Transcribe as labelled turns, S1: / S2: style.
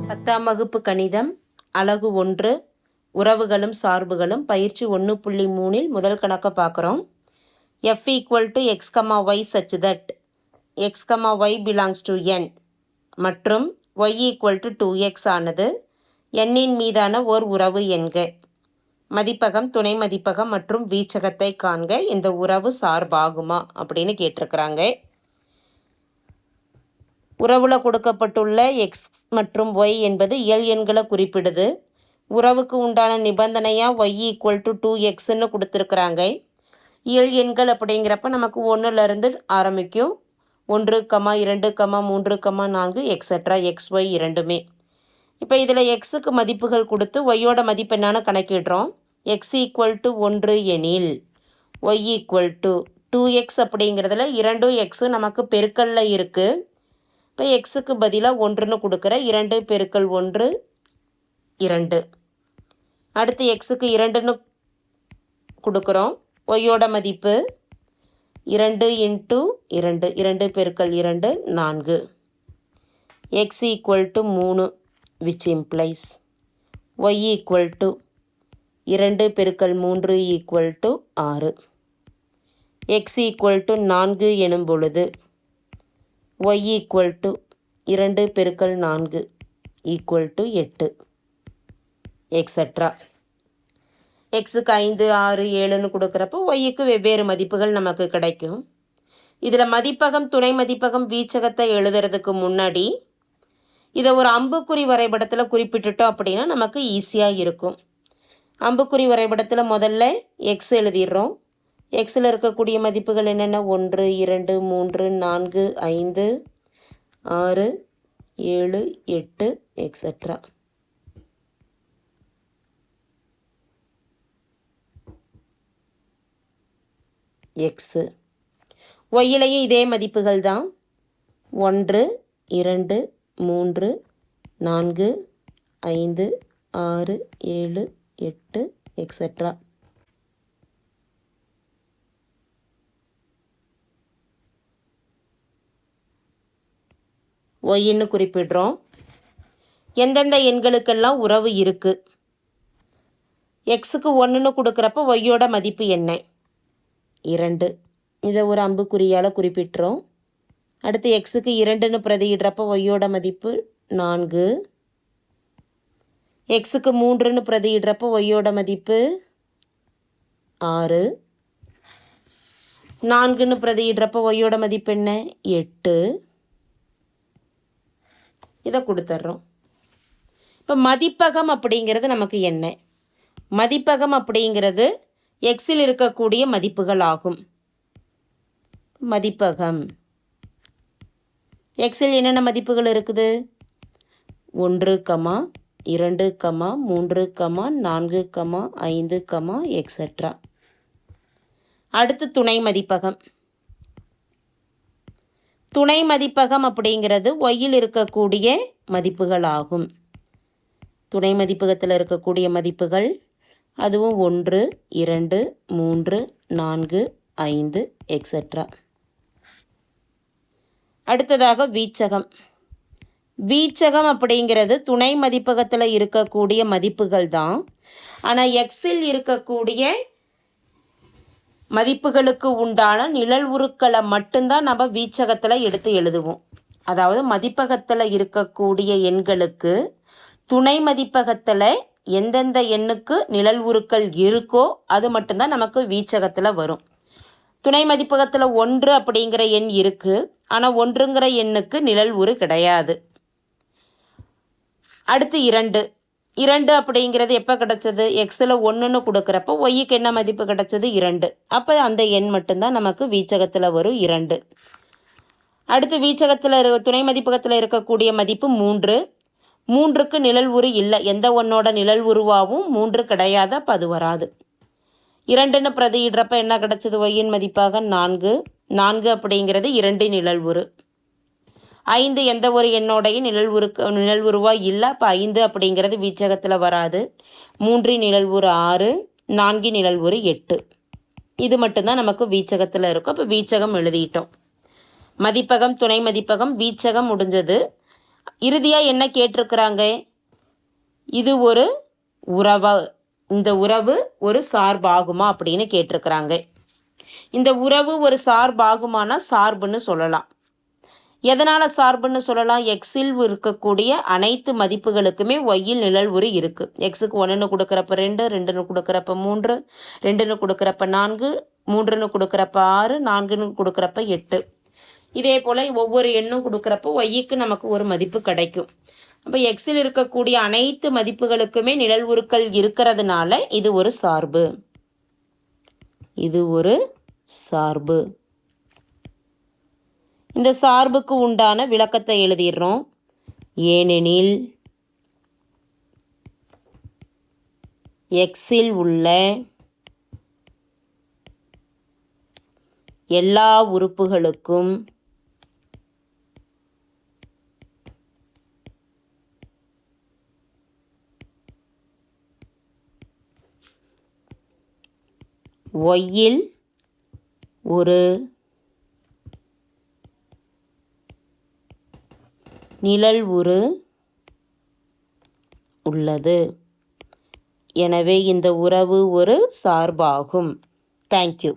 S1: 10ஆம் வகுப்பு கணிதம் அலகு 1 உறவுகளும் சார்புகளும் பயிற்சி 1.3 முதல் கணக்கை பார்க்குறோம். f = x, y such that x, y belongs to n மற்றும் y = 2x ஆனது n-இன் மீதான ஓர் உறவு என்க. மதிப்பகம், துணை மதிப்பகம் மற்றும் வீச்சகத்தை காண்க. இந்த உறவு சார்பாகுமா அப்படின்னு கேட்டிருக்கிறாங்க. உறவுல கொடுக்கப்பட்டுள்ள x மற்றும் y என்பது இயல் எண்களை குறிப்பிடுது. உறவுக்கு உண்டான நிபந்தனையாக y = 2xன்னு கொடுத்துருக்குறாங்க. இயல் எண்கள் அப்படிங்கிறப்ப நமக்கு 1லேருந்து ஆரம்பிக்கும். 1, 2, 3, 4 எக்ஸட்ரா xy இரண்டுமே. இப்போ இதில் எக்ஸுக்கு மதிப்புகள் கொடுத்து ஒய்யோட மதிப்பு என்னன்னு கணக்கிடுறோம். x = 1 எனில் y = 2x அப்படிங்கிறதுல 2 எக்ஸும் நமக்கு பெருக்கல்ல இருக்குது. இப்போ எக்ஸுக்கு பதிலாக 1ன்னு கொடுக்குற 2 பெருக்கல் 1 2. அடுத்து எக்ஸுக்கு 2ன்னு கொடுக்குறோம். ஒய்யோட மதிப்பு 2 × 2 2 பெருக்கல் 2 4. x = 3 which implies y = 2 பெருக்கல் 3 = 6. x = 4 எனும் பொழுது y = 2 பெருக்கல் 4 = 8 எக்ஸட்ரா. எக்ஸுக்கு 5, 6, 7ன்னு கொடுக்குறப்போ ஒய்க்கு வெவ்வேறு மதிப்புகள் நமக்கு கிடைக்கும். இதில் மதிப்பகம், துணை மதிப்பகம், வீச்சகத்தை எழுதுறதுக்கு முன்னாடி இதை ஒரு அம்புக்குறி வரைபடத்தில் குறிப்பிட்டுட்டோம் அப்படின்னா நமக்கு ஈஸியாக இருக்கும். அம்புக்குறி வரைபடத்தில் முதல்ல எக்ஸ் எழுதிடுறோம். எக்ஸில் இருக்கக்கூடிய மதிப்புகள் என்னென்ன? 1, 2, 3, 4, 5, 6, 7, 8 எக்ஸட்ரா. எக்ஸு ஒய்யிலையும் இதே மதிப்புகள் தான். 1, 2, 3, 4, 5, 6, 7, 8 எக்ஸட்ரா. ஒய்ன்னு குறிப்பிடுறோம். எந்தெந்த எண்களுக்கெல்லாம் உறவு இருக்குது? எக்ஸுக்கு 1ன்னு கொடுக்குறப்ப ஒய்யோட மதிப்பு என்ன? 2. இதை ஒரு அம்புக்குறியால் குறிப்பிட்டுறோம். அடுத்து எக்ஸுக்கு 2ன்னு பிரதியிடுறப்ப ஒய்யோட மதிப்பு 4. எக்ஸுக்கு 3ன்னு பிரதியிடுறப்ப ஒய்யோட மதிப்பு 6. 4ன்னு பிரதியிடுறப்ப ஒய்யோட மதிப்பு என்ன? 8. இதை கொடுத்துட்றோம். இப்போ மதிப்பகம் அப்படிங்கிறது நமக்கு என்ன? மதிப்பகம் அப்படிங்கிறது எக்ஸில் இருக்கக்கூடிய மதிப்புகள் ஆகும். மதிப்பகம் எக்ஸில் என்னென்ன மதிப்புகள் இருக்குது? 1, 2, 3, 4, 5 எக்ஸட்ரா. அடுத்து துணை மதிப்பகம். துணை மதிப்பகம் அப்படிங்கிறது ஒய்யில் இருக்கக்கூடிய மதிப்புகள் ஆகும். துணை மதிப்பகத்தில் இருக்கக்கூடிய மதிப்புகள் அதுவும் 1, 2, 3, 4, 5 எக்ஸட்ரா. அடுத்ததாக வீச்சகம். வீச்சகம் அப்படிங்கிறது துணை மதிப்பகத்தில் இருக்கக்கூடிய மதிப்புகள் தான். ஆனால் எக்ஸில் இருக்கக்கூடிய மதிப்புகளுக்கு உண்டான நிழல் உருக்களை மட்டும்தான் நம்ம வீச்சகத்தில் எடுத்து எழுதுவோம். அதாவது மதிப்பகத்தில் இருக்கக்கூடிய எண்களுக்கு துணை மதிப்பகத்தில் எந்தெந்த எண்ணுக்கு நிழல் உருக்கள் இருக்கோ அது மட்டும்தான் நமக்கு வீச்சகத்தில் வரும். துணை மதிப்பகத்தில் 1 அப்படிங்கிற எண் இருக்குது. ஆனால் 1ங்கிற எண்ணுக்கு நிழல் உரு கிடையாது. அடுத்து 2 அப்படிங்கிறது எப்போ கிடச்சது? எக்ஸில் 1ன்னு கொடுக்குறப்போ ஒய்க்கு என்ன மதிப்பு கிடச்சது? 2. அப்போ அந்த எண் மட்டும்தான் நமக்கு வீச்சகத்தில் வரும் 2. அடுத்து வீச்சகத்தில் துணை மதிப்பகத்தில் இருக்கக்கூடிய மதிப்பு 3. 3க்கு நிழல் உரு இல்லை. எந்த ஒன்னோட நிழல் உருவாகவும் 3 கிடையாது. அப்போ அது வராது. 2ன்னு பிரதியிடுறப்ப என்ன கிடச்சது? ஒய்யின் மதிப்பாக 4. 4 அப்படிங்கிறது 2 நிழல் உரு. 5 எந்த ஒரு எண்ணோடைய நிழல் உருவாக இல்லை. அப்போ 5 அப்படிங்கிறது வீச்சகத்தில் வராது. 3 நிழல் உரு 6, 4 நிழல் உரு 8. இது மட்டும்தான் நமக்கு வீச்சகத்தில் இருக்கும். அப்போ வீச்சகம் எழுதிட்டோம். மதிப்பகம், துணை மதிப்பகம், வீச்சகம் முடிஞ்சது. இறுதியாக என்ன கேட்டிருக்கிறாங்க? இது ஒரு உறவு, இந்த உறவு ஒரு சார்பாகுமா அப்படின்னு கேட்டிருக்கிறாங்க. இந்த உறவு ஒரு சார்பாகுமானா சார்புன்னு சொல்லலாம். எதனால் சார்புன்னு சொல்லலாம்? எக்ஸில் இருக்கக்கூடிய அனைத்து மதிப்புகளுக்குமே ஒய்யில் நிழல் உரு இருக்குது. எக்ஸுக்கு 1ன்னு கொடுக்குறப்ப 2, 2ன்னு கொடுக்குறப்ப 3, 2ன்னு கொடுக்குறப்ப 4, 3ன்னு கொடுக்குறப்ப 6, 4ன்னு கொடுக்குறப்ப 8. இதே போல் ஒவ்வொரு எண்ணும் கொடுக்குறப்போ ஒய்க்கு நமக்கு ஒரு மதிப்பு கிடைக்கும். அப்போ எக்ஸில் இருக்கக்கூடிய அனைத்து மதிப்புகளுக்குமே நிழல் உருக்கள் இருக்கிறதுனால இது ஒரு சார்பு. இது ஒரு சார்பு. இந்த சார்புக்கு உண்டான விளக்கத்தை எழுதிடுறோம். ஏனெனில் எக்ஸில் உள்ள எல்லா உறுப்புகளுக்கும் ஒய்யில் ஒரு நிழல் உரு உள்ளது. எனவே இந்த உறவு ஒரு சார்பாகும். தேங்க்யூ.